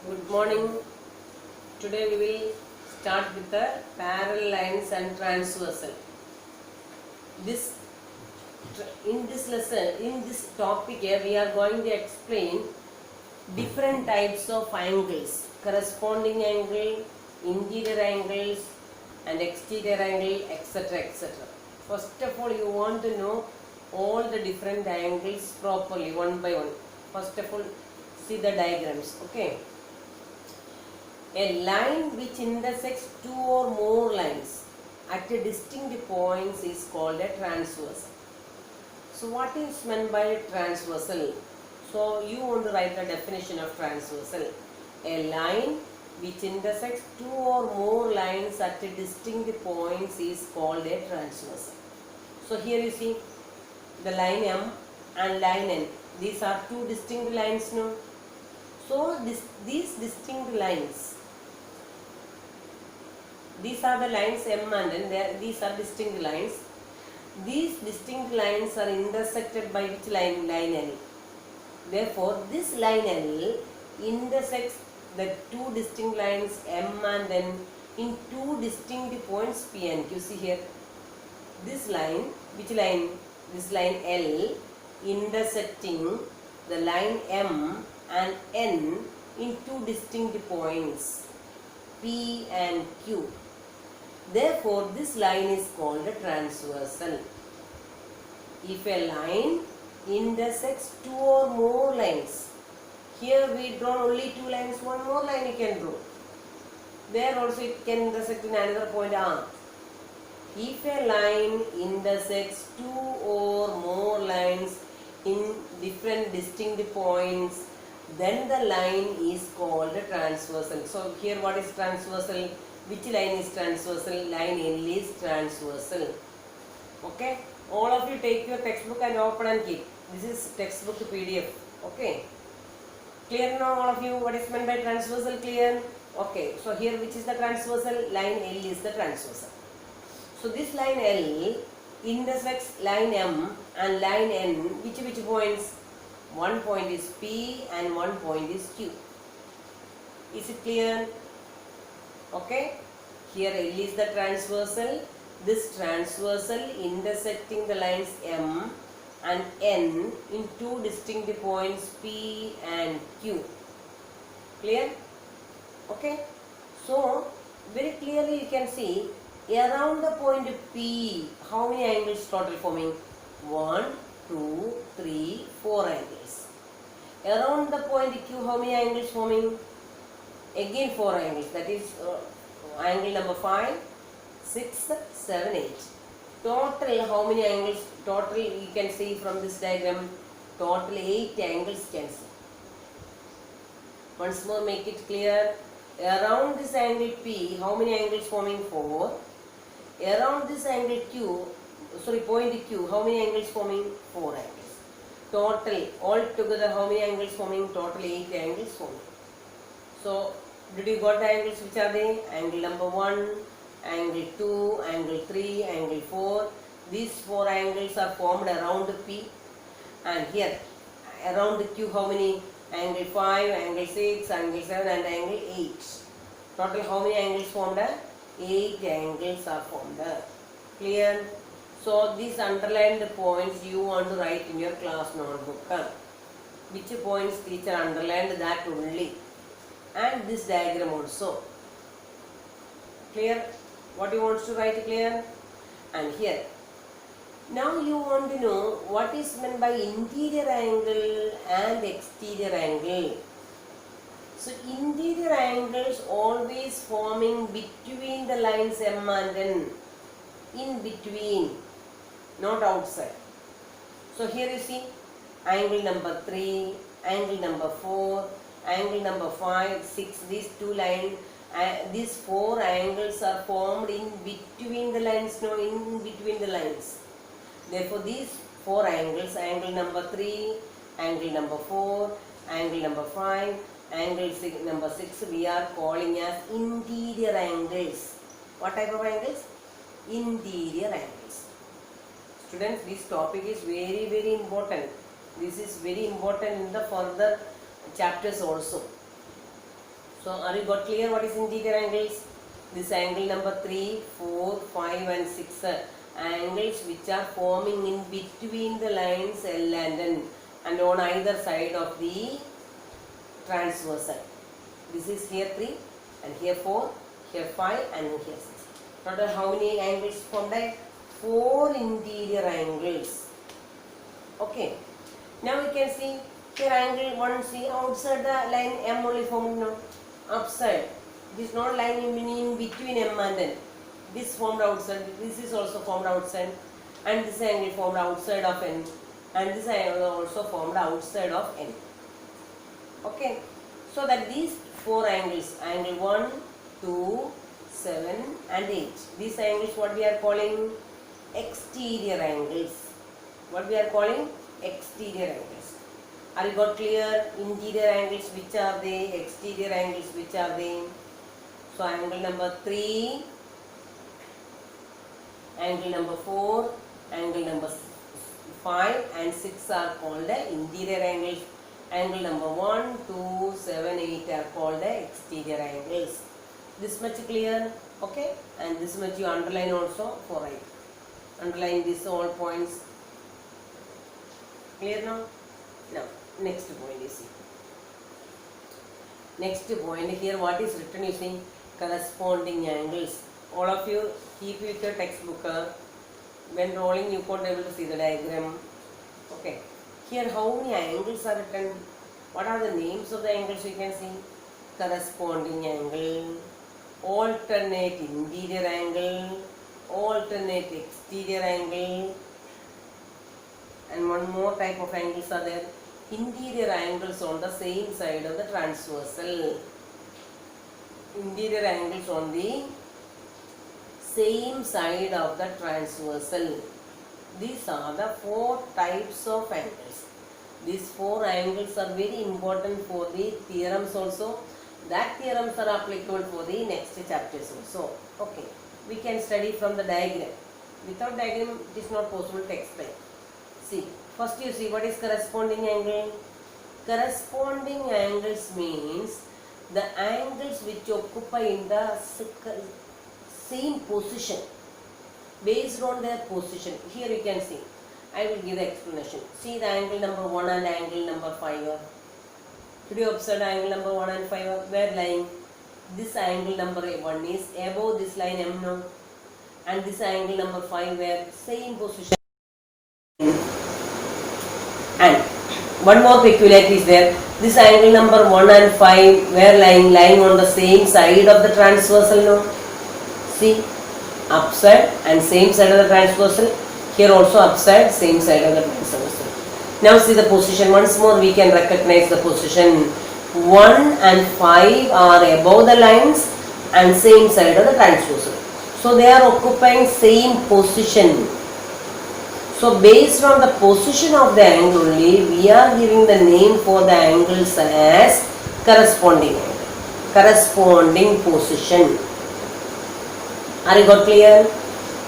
Good morning. Today we will start with the parallel lines and transversal. This in this lesson, in this topic here, we are going to explain different types of angles, corresponding angle, interior angles, and exterior angle, etc., etc. First of all, you want to know all the different angles properly, one by one. First of all, see the diagrams. Okay. A line which intersects two or more lines at a distinct points is called a transversal. So what is meant by transversal? So you want to write the definition of transversal. A line which intersects two or more lines at a distinct points is called a transversal. So here you see the line M and line N. These are two distinct lines now. So these distinct lines, these are the lines M and N. These are distinct lines. These distinct lines are intersected by which line? Line L. Therefore, this line L intersects the two distinct lines M and N in two distinct points P and Q. See here. This line, which line? This line L intersecting the line M and N in two distinct points P and Q. Therefore, this line is called a transversal. If a line intersects two or more lines, here we draw only two lines, one more line you can draw. There also it can intersect in another point R. If a line intersects two or more lines in different distinct points, then the line is called a transversal. So here what is transversal? Which line is transversal? Line L is transversal. Okay. All of you take your textbook and open and keep. This is textbook PDF. Okay. Clear now all of you? What is meant by transversal? Clear? Okay. So here which is the transversal? Line L is the transversal. So this line L intersects line M and line N. Which points? One point is P and one point is Q. Is it clear? Okay. Here L is the transversal. This transversal intersecting the lines M and N in two distinct points P and Q. Clear? Okay. So very clearly you can see around the point P, how many angles total forming? 1, 2, 3, 4 angles. Around the point Q, how many angles forming? Again 4 angles. That is angle number 5, 6, 7, 8. Total how many angles? Total you can see from this diagram. Total 8 angles can see. Once more make it clear. Around this angle P, how many angles forming? 4. Around this angle Q, point Q, how many angles forming? 4 angles. Total, all together how many angles forming? Total 8 angles forming. So, did you got the angles? Which are they? Angle number 1, angle 2, angle 3, angle 4. These 4 angles are formed around P. And here, around Q, how many? Angle 5, angle 6, angle 7 and angle 8. Total how many angles formed? 8 angles are formed. Clear? So these underlined points you want to write in your class notebook. Which points teacher underlined, that only. And this diagram also. Clear? What you want to write? Clear? And here. Now you want to know what is meant by interior angle and exterior angle. So interior angles always forming between the lines M and N. In between, not outside. So here you see angle number 3, angle number 4, angle number 5, 6. These two lines, these 4 angles are formed in between the lines. No, in between the lines. Therefore, these 4 angles, angle number 3, angle number 4, angle number 5, angle number 6, we are calling as interior angles. What type of angles? Interior angles. Students, this topic is very, very important. This is very important in the further chapters also. So are you got clear what is interior angles? This angle number 3, 4, 5 and 6 angles which are forming in between the lines L and N and on either side of the transversal. This is here 3 and here 4, here 5 and here 6. Total how many angles formed? 4 interior angles. Okay. Now we can see here angle 1, see outside the line M only formed now. Upside. This is not line in between M and N. This formed outside. This is also formed outside. And this angle formed outside of N. And this angle also formed outside of N. Okay. So that these 4 angles, angle 1, 2, 7 and 8. These angles what we are calling exterior angles. What we are calling exterior angles. Are you got clear? Interior angles which are they? Exterior angles which are they? So angle number 3, angle number 4, angle number 5 and 6 are called the interior angles. Angle number 1, 2, 7, 8 are called the exterior angles. This much clear? Okay? And this much you underline also for right. Underline this all points. Clear now? Now, next point you see. Next point here, what is written, you see, corresponding angles. All of you keep with your textbook. When rolling, you can't able to see the diagram. Okay. Here, how many angles are written? What are the names of the angles you can see? Corresponding angle, alternate interior angle, alternate exterior angle, and one more type of angles are there. Interior angles on the same side of the transversal. Interior angles on the same side of the transversal. These are the 4 types of angles. These 4 angles are very important for the theorems also. That theorems are applicable for the next chapters also. Okay. We can study from the diagram. Without diagram, it is not possible to explain. See, first you see what is corresponding angle. Corresponding angles means the angles which occupy in the same position based on their position. Here you can see. I will give the explanation. See the angle number 1 and angle number 5. Could you observe angle number 1 and 5? Where lying? This angle number 1 is above this line M now. And this angle number 5 where same position. And one more peculiarity is there. This angle number 1 and 5 where lying on the same side of the transversal now. See, upside and same side of the transversal. Here also upside, same side of the transversal. Now see the position. Once more we can recognize the position. 1 and 5 are above the lines and same side of the transversal. So they are occupying same position. So based on the position of the angle only, we are giving the name for the angles as corresponding angle. Corresponding position. Are you got clear?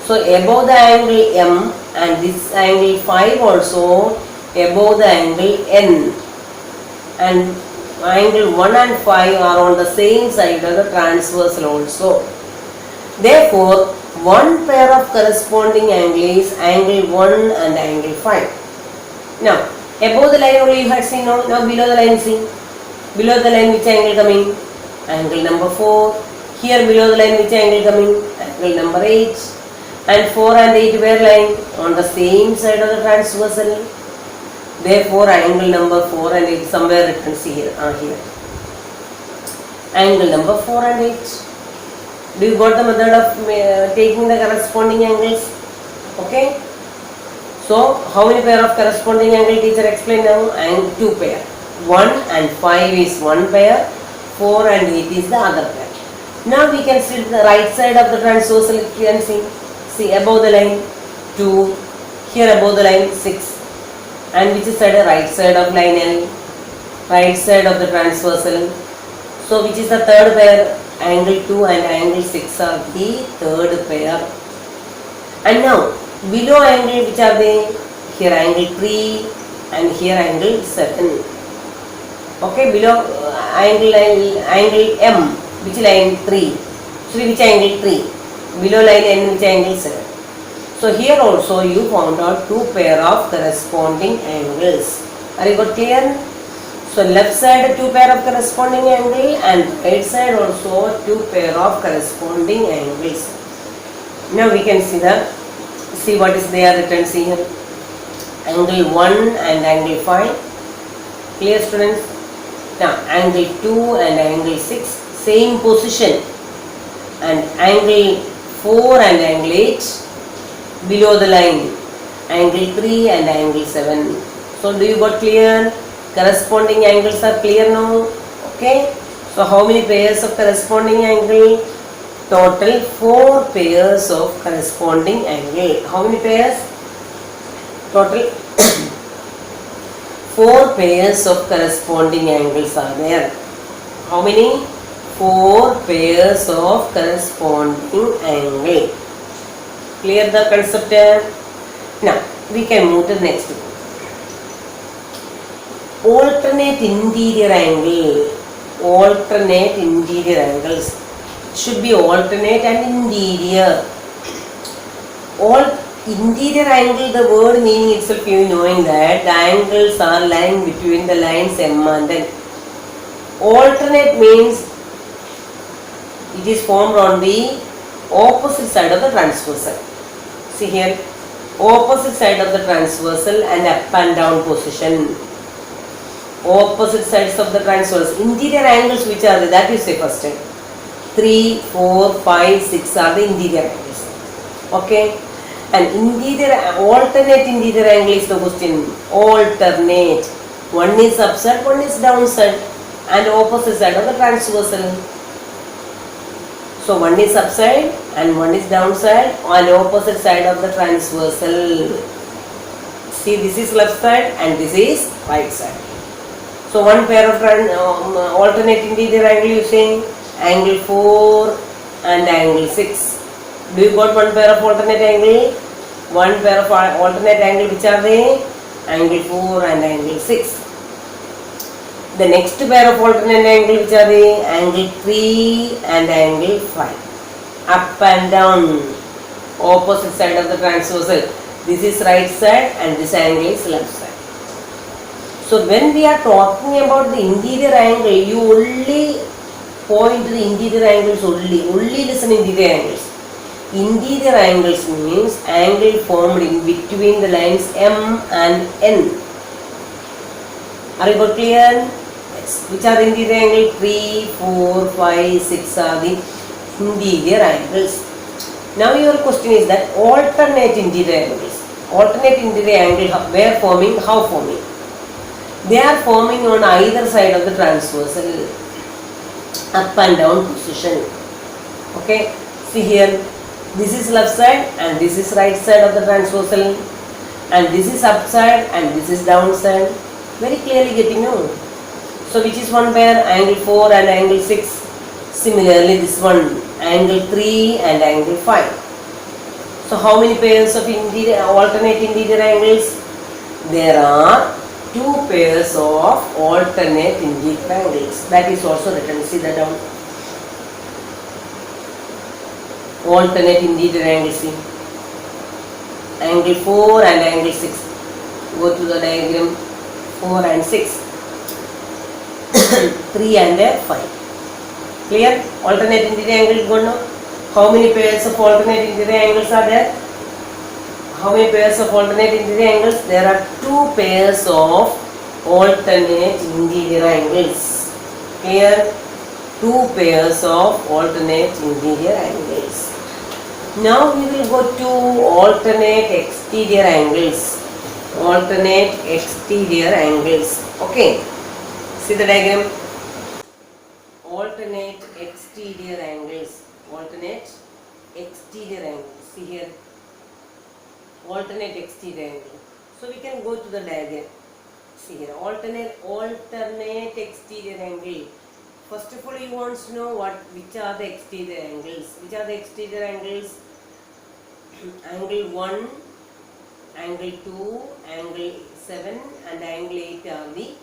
So above the angle M and this angle 5 also above the angle N, and angle 1 and 5 are on the same side of the transversal also. Therefore, one pair of corresponding angle is angle 1 and angle 5. Now, above the line only you had seen now, below the line see. Below the line which angle coming? Angle number 4. Here below the line which angle coming? Angle number 8. And 4 and 8 were lying on the same side of the transversal. Therefore, angle number 4 and 8 somewhere written here. Here. Angle number 4 and 8. Do you got the method of taking the corresponding angles? Okay. So, how many pair of corresponding angle teacher explain now? And 2 pair. 1 and 5 is one pair. 4 and 8 is the other pair. Now we can see the right side of the transversal. You can see. See above the line 2, here above the line 6, and which is side? Right side of line L, right side of the transversal. So which is the third pair? Angle 2 and angle 6 are the third pair. And now below angle which are they? Here angle 3 and here angle 7. Okay, below angle M, which line 3? So which angle 3? Below line N, which angle 7? So here also you found out two pair of corresponding angles. Are you got clear? So left side two pair of corresponding angle and right side also two pair of corresponding angles. Now we can see what is there written. See here, angle 1 and angle 5. Clear, students? Now angle 2 and angle 6, same position, and angle 4 and angle 8 below the line, angle 3 and angle 7. So do you got clear? Corresponding angles are clear now. Okay. So how many pairs of corresponding angle? Total 4 pairs of corresponding angle. How many pairs? Total 4 pairs of corresponding angles are there. How many? 4 pairs of corresponding angle. Clear the concept? Now we can move to the next one. Alternate interior angle. Alternate interior angles should be alternate and interior. All interior angle, the word meaning itself you knowing that the angles are lying between the lines M and N. Alternate means it is formed on the opposite side of the transversal. See here, opposite side of the transversal and up and down position. Opposite sides of the transversal. Interior angles which are there, that you say first time. 3, 4, 5, 6 are the interior angles. Okay. And interior, alternate interior angle is the question. Alternate. One is upside, one is downside, and opposite side of the transversal. So one is upside and one is downside on opposite side of the transversal. See, this is left side and this is right side. So one pair of alternate interior angle you say angle 4 and angle 6. Do you got one pair of alternate angle? One pair of alternate angle, which are they? Angle 4 and angle 6. The next pair of alternate angle, which are they? Angle 3 and angle 5. Up and down, opposite side of the transversal. This is right side and this angle is left side. So when we are talking about the interior angle, you only point to the interior angles only listen interior angles. Interior angles means angle formed in between the lines M and N. Are you got clear? Yes. Which are the interior angles? 3, 4, 5, 6 are the interior angles. Now your question is that alternate interior angles. Alternate interior angle where forming? How forming? They are forming on either side of the transversal, up and down position. Okay. See here, this is left side and this is right side of the transversal, and this is upside and this is downside. Very clearly getting known. So which is one pair? Angle 4 and angle 6. Similarly this one, angle 3 and angle 5. So how many pairs of alternate interior angles? There are 2 pairs of alternate interior angles. That is also written. See that down. Alternate interior angles. See. Angle 4 and angle 6. Go to the diagram. 4 and 6. 3 and 5. Clear? Alternate interior angles go now. How many pairs of alternate interior angles are there? How many pairs of alternate interior angles? There are 2 pairs of alternate interior angles. Clear? 2 pairs of alternate interior angles. Now we will go to alternate exterior angles. Alternate exterior angles. Okay. See the diagram. Alternate exterior angles. Alternate exterior angles. See here. Alternate exterior angle. So we can go to the diagram. See here, alternate exterior angle. First of all, you want to know which are the exterior angles. Which are the exterior angles? Angle 1, angle 2, angle 7 and angle 8 are the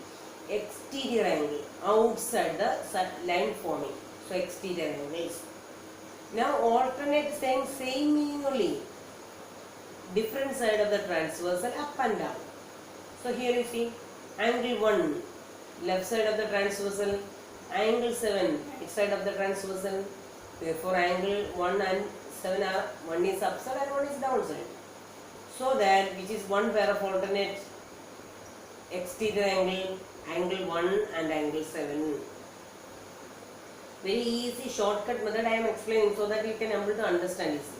exterior angle outside the line forming. So exterior angles. Now alternate saying same meaning only. Different side of the transversal up and down. So here you see angle 1 left side of the transversal, angle 7 right side of the transversal. Therefore angle 1 and 7 are, one is upside and one is downside. So that which is one pair of alternate exterior angle, angle 1 and angle 7. Very easy shortcut method I am explaining so that you can able to understand easily.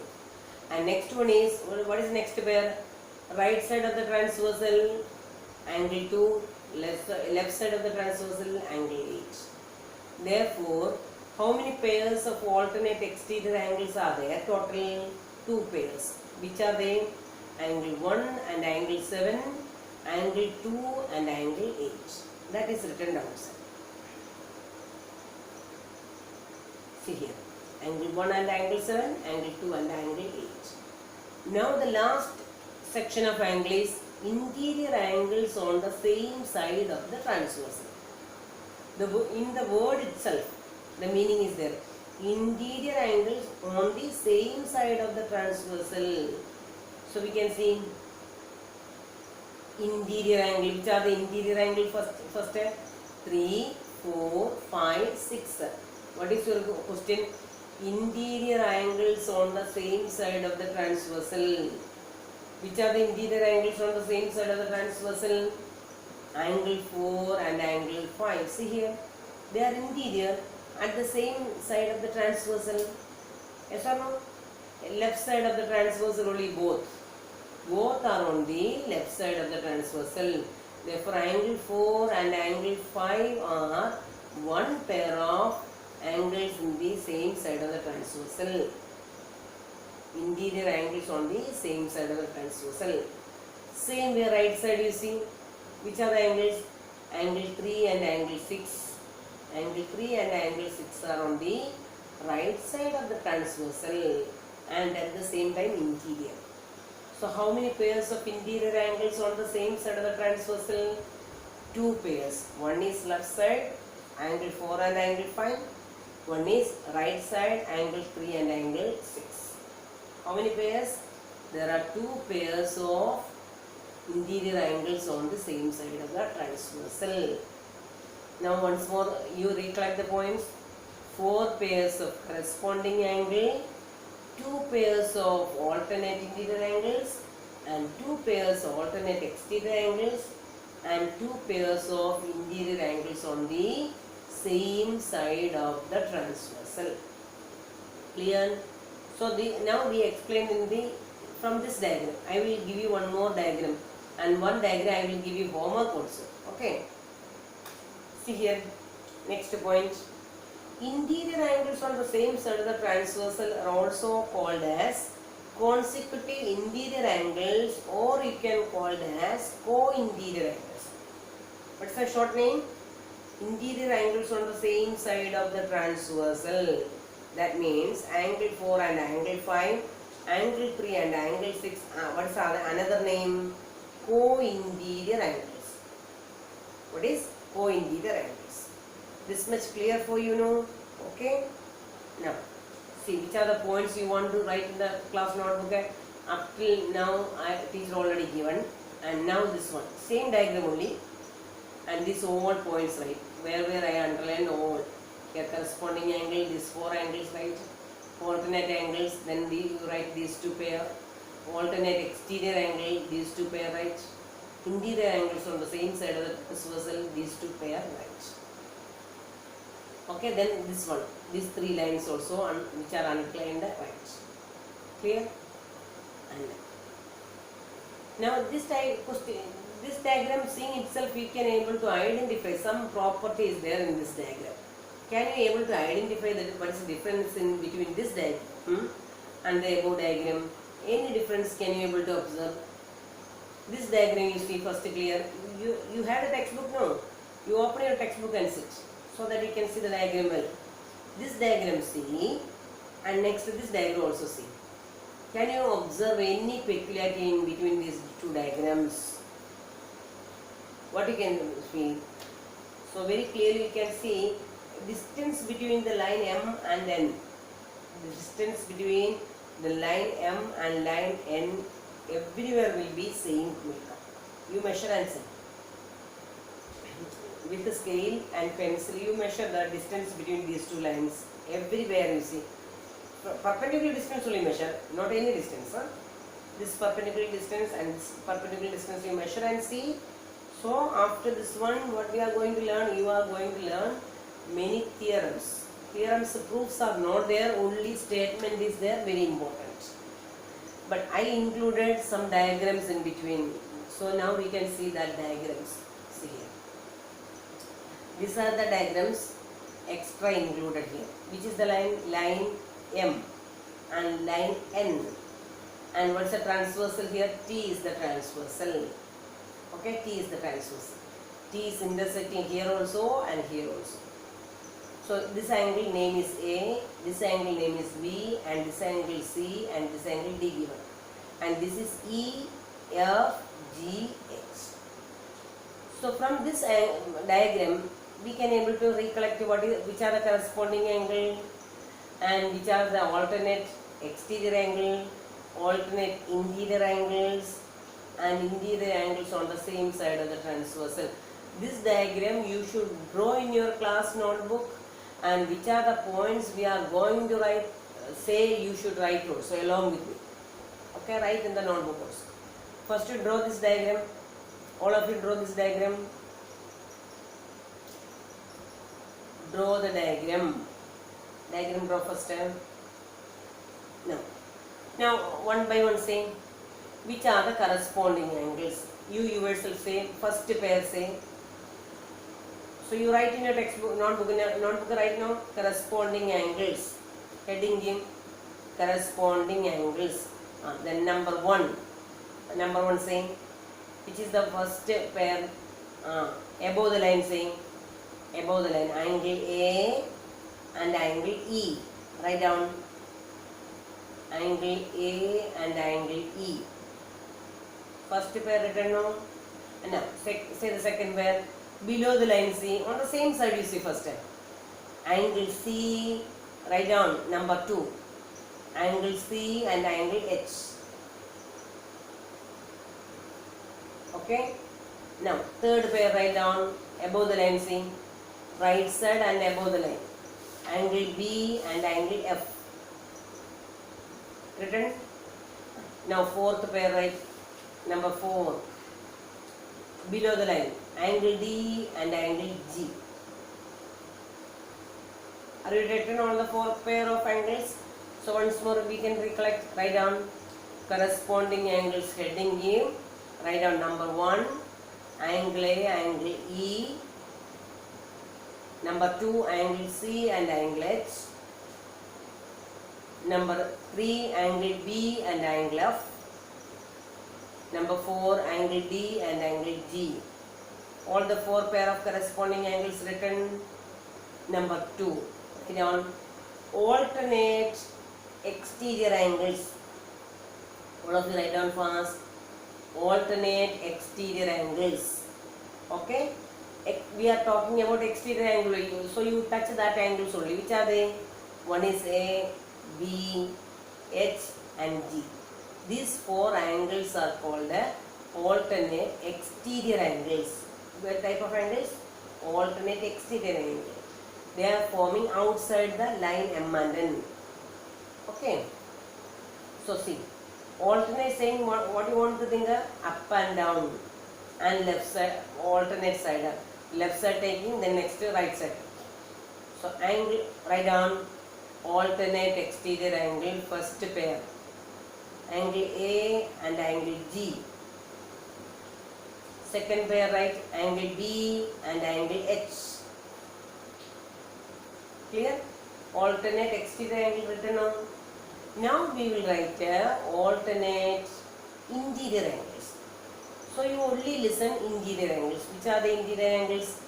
And next one is, what is next pair? Right side of the transversal, angle 2, left side of the transversal, angle 8. Therefore, how many pairs of alternate exterior angles are there? Total 2 pairs. Which are they? Angle 1 and angle 7, angle 2 and angle 8. That is written downside. See here. Angle 1 and angle 7, angle 2 and angle 8. Now the last section of angle is interior angles on the same side of the transversal. In the word itself, the meaning is there. Interior angles on the same side of the transversal. So we can see interior angle. Which are the interior angle first? 3, 4, 5, 6. What is your question? Interior angles on the same side of the transversal. Which are the interior angles on the same side of the transversal? Angle 4 and angle 5. See here, they are interior at the same side of the transversal. Yes or no? Left side of the transversal only both. Both are on the left side of the transversal. Therefore, angle 4 and angle 5 are one pair of angles in the same side of the transversal. Interior angles on the same side of the transversal. Same way right side you see. Which are the angles? Angle 3 and angle 6. Angle 3 and angle 6 are on the right side of the transversal and at the same time interior. So how many pairs of interior angles on the same side of the transversal? 2 pairs. One is left side, angle 4 and angle 5. One is right side, angle 3 and angle 6. How many pairs? There are 2 pairs of interior angles on the same side of the transversal. Now once more you recollect the points. 4 pairs of corresponding angle, 2 pairs of alternate interior angles and 2 pairs of alternate exterior angles and 2 pairs of interior angles on the same side of the transversal. Clear? So now we explained from this diagram. I will give you one more diagram and one diagram I will give you homework also. Okay. See here, next point. Interior angles on the same side of the transversal are also called as consecutive interior angles, or you can call it as co-interior angles. What's the short name? Interior angles on the same side of the transversal. That means angle 4 and angle 5, angle 3 and angle 6. What is another name? Co-interior angles. What is co-interior angles? This much clear for you know? Okay? Now, see which are the points you want to write in the class notebook. Up till now, teacher already given. And now this one. Same diagram only. And these all points right. Where I underlined all. Here corresponding angle, these 4 angles right. Alternate angles, then you write these 2 pair. Alternate exterior angle, these 2 pair right. Interior angles on the same side of the transversal, these 2 pair right. Okay, then this one, these 3 lines also which are underlined right. Clear? And now this diagram seeing itself, you can able to identify some property is there in this diagram. Can you able to identify that what is the difference in between this diagram and the above diagram? Any difference can you able to observe? This diagram you see first clear. You had a textbook, no? You open your textbook and sit so that you can see the diagram well. This diagram see and next this diagram also see. Can you observe any peculiarity in between these 2 diagrams? What you can feel? So very clearly you can see distance between the line M and N. The distance between the line M and line N everywhere will be same will come. You measure and see. With the scale and pencil you measure the distance between these two lines. Everywhere you see. Perpendicular distance only measure, not any distance. Huh? This perpendicular distance and this perpendicular distance you measure and see. So after this one, what we are going to learn? You are going to learn many theorems. Theorems, proofs are not there, only statement is there, very important. But I included some diagrams in between. So now we can see that diagrams. See here. These are the diagrams extra included here. Which is the line? Line M and line N. And what's the transversal here? T is the transversal. Okay, T is the transversal. T is intersecting here also and here also. So this angle name is A, this angle name is B, and this angle C, and this angle D given. And this is E, F, G, H. So from this diagram, we can able to recollect which are the corresponding angle and which are the alternate exterior angle, alternate interior angles, and interior angles on the same side of the transversal. This diagram you should draw in your class notebook, and which are the points we are going to write, say you should write also along with me. Okay, write in the notebook also. First you draw this diagram. All of you draw this diagram. Draw the diagram. Diagram draw first time. Now one by one say which are the corresponding angles. You yourself say, first pair say. So you write in your textbook, notebook right now, corresponding angles. Heading in corresponding angles. Then number one saying, which is the first pair above the line saying, above the line, angle A and angle E. Write down angle A and angle E. First pair written now. And now say the second pair. Below the line C, on the same side you see first time. Angle C, write down number 2. Angle C and angle H. Okay. Now third pair write down above the line C. Right side and above the line. Angle B and angle F. Written. Now fourth pair write number 4. Below the line. Angle D and angle G. Are you written on the fourth pair of angles? So once more we can recollect. Write down corresponding angles heading in. Write down number 1 angle A, angle E. Number 2 angle C and angle H. Number 3 angle B and angle F. Number 4 angle D and angle G. All the 4 pair of corresponding angles written. Number 2. Write down alternate exterior angles. All of you write down fast. Alternate exterior angles. Okay. We are talking about exterior angle. So you touch that angles only. Which are they? One is A, B, H and G. These 4 angles are called alternate exterior angles. What type of angles? Alternate exterior angle. They are forming outside the line M and N. Okay. So see, alternate saying what you want to think of? Up and down and left side, alternate side. Left side taking, then next to right side. So angle, write down alternate exterior angle, first pair. Angle A and angle G. Second pair write angle B and angle H. Clear? Alternate exterior angle written on. Now we will write alternate interior angles. So you only listen interior angles. Which are the interior angles?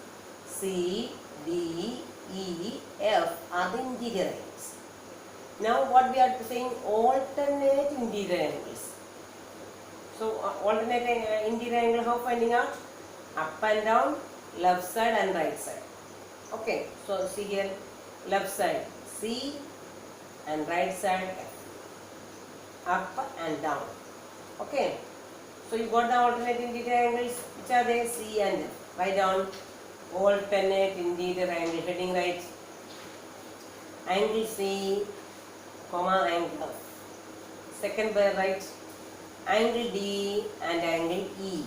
C, D, E, F are the interior angles. Now what we are saying? Alternate interior angles. So alternate interior angle, how finding out? Up and down left side and right side. Okay, so see here, left side C and right side F, up and down. Okay, so you got the alternate interior angles, which are they? C and F. Write down alternate interior angle, heading right, angle C, comma angle F. Second pair right, angle D and angle E.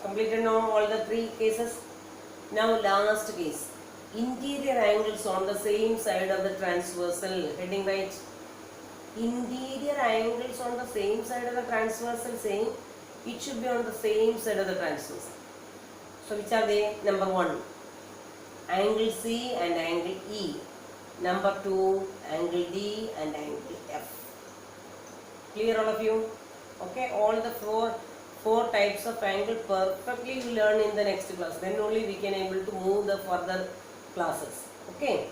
Completed now all the three cases. Now last case, interior angles on the same side of the transversal, heading right. Interior angles on the same side of the transversal, saying it should be on the same side of the transversal. So which are they? Number 1, angle C and angle E. Number 2, angle D and angle F. Clear all of you? Okay, all the four types of angle perfectly we learn in the next class. Then only we can able to move the further classes. Okay.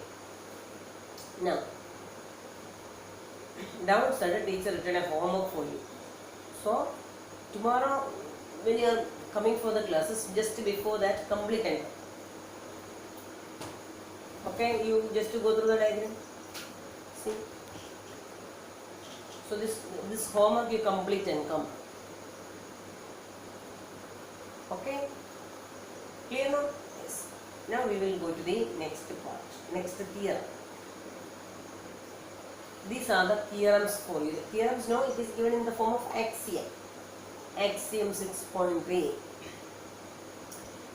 Now, downside teacher written a homework for you. So tomorrow when you are coming for the classes, just before that complete and okay, you just to go through the diagram. See. So this homework you complete and come. Okay, clear now? Yes. Now we will go to the next part, next theorem. These are the theorems for you. Theorems now it is given in the form of axiom. Axiom 6.3.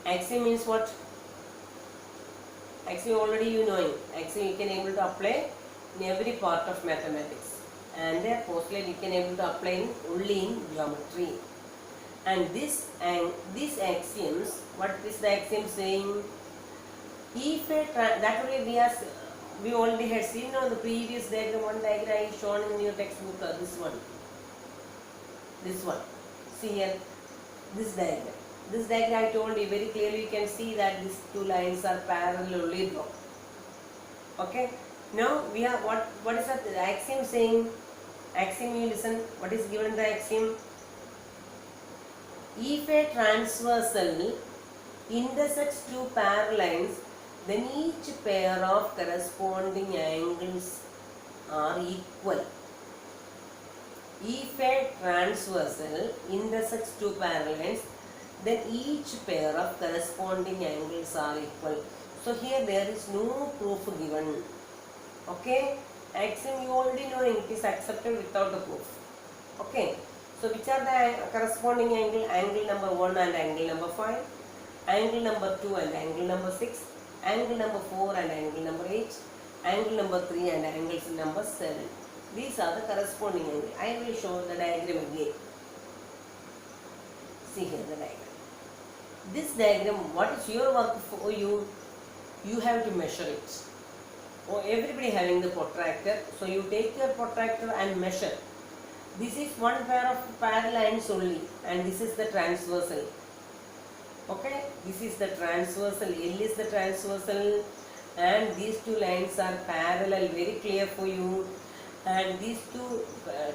Axiom means what? Axiom already you know. Axiom you can able to apply in every part of mathematics, and postulate you can able to apply only in geometry. And these axioms, what is the axiom saying? If that only we already had seen on the previous diagram. One diagram is shown in your textbook. This one. See here, this diagram. This diagram I told you very clearly. You can see that these two lines are parallelly drawn. Okay. Now we have what is that the axiom saying? Axiom, you listen. What is given in the axiom? If a transversal intersects two parallel lines, then each pair of corresponding angles are equal. If a transversal intersects two parallel lines, then each pair of corresponding angles are equal. So here there is no proof given. Okay, axiom you already know, it is accepted without the proof. Okay. So which are the corresponding angle? Angle number 1 and angle number 5, angle number 2 and angle number 6, angle number 4 and angle number 8, angle number 3 and angle number 7. These are the corresponding angles. I will show the diagram again. See here the diagram. This diagram, what is your work for you? You have to measure it. Oh, everybody having the protractor. So you take your protractor and measure. This is one pair of parallel lines only, and this is the transversal. Okay, this is the transversal. L is the transversal, and these two lines are parallel. Very clear for you. And these two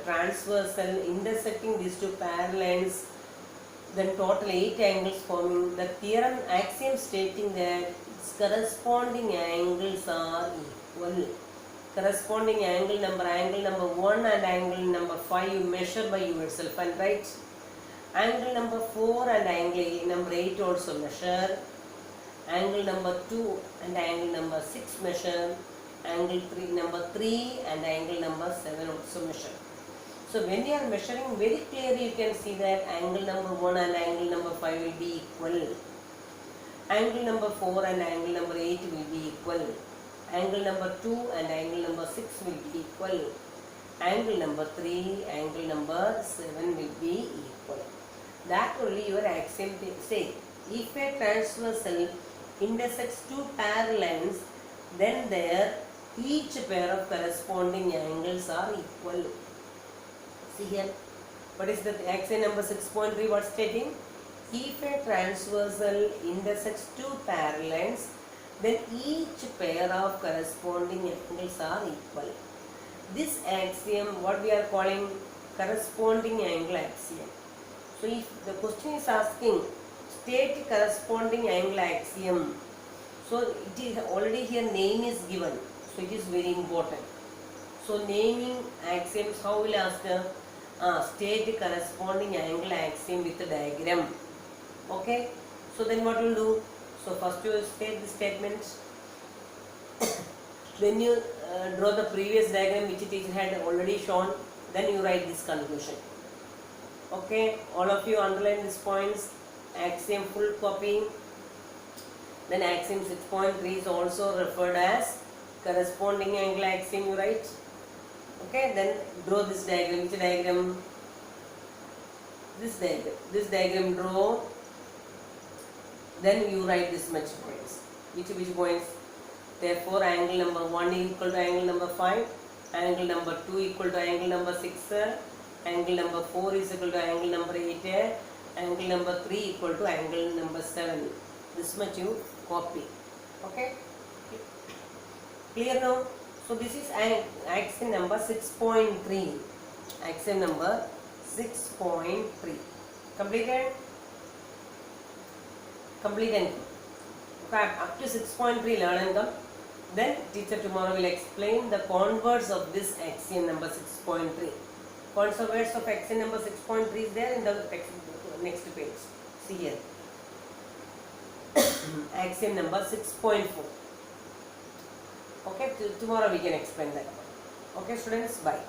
transversal intersecting these two parallel lines, then total 8 angles forming. The theorem axiom stating that its corresponding angles are equal. Corresponding angle number 1 and angle number 5 you measure by yourself and write. Angle number 4 and angle number 8 also measure. Angle number 2 and angle number 6 measure. Angle number 3 and angle number 7 also measure. So when you are measuring, very clearly you can see that angle number 1 and angle number 5 will be equal. Angle number 4 and angle number 8 will be equal. Angle number 2 and angle number 6 will be equal. Angle number 3, angle number 7 will be equal. That only your axiom say. If a transversal intersects two parallel lines, then there each pair of corresponding angles are equal. See here, what is the axiom number 6.3? What stating? If a transversal intersects two parallel lines, then each pair of corresponding angles are equal. This axiom, what we are calling corresponding angle axiom. So if the question is asking, state corresponding angle axiom. So it is already here name is given, so it is very important. So naming axioms, how will ask? State corresponding angle axiom with a diagram. Okay, so then what will do? So first you state the statement, then you draw the previous diagram which teacher had already shown, then you write this conclusion. Okay, all of you underline these points. Axiom full copy. Then axiom 6.3 is also referred as corresponding angle axiom, you write. Okay, then draw this diagram. Which diagram? This diagram. This diagram draw. Then you write this much points. Which points? Therefore, angle number 1 equal to angle number 5, angle number 2 equal to angle number 6, angle number 4 is equal to angle number 8, angle number 3 equal to angle number 7. This much you copy. Okay? Clear now? So this is axiom number 6.3. Axiom number 6.3. Completed? Complete and come. Up to 6.3 learn and come. Then teacher tomorrow will explain the converse of this axiom number 6.3. Converse of axiom number 6.3 is there in the text, next page. See here. Axiom number 6.4. Okay, tomorrow we can explain that. Okay students, bye.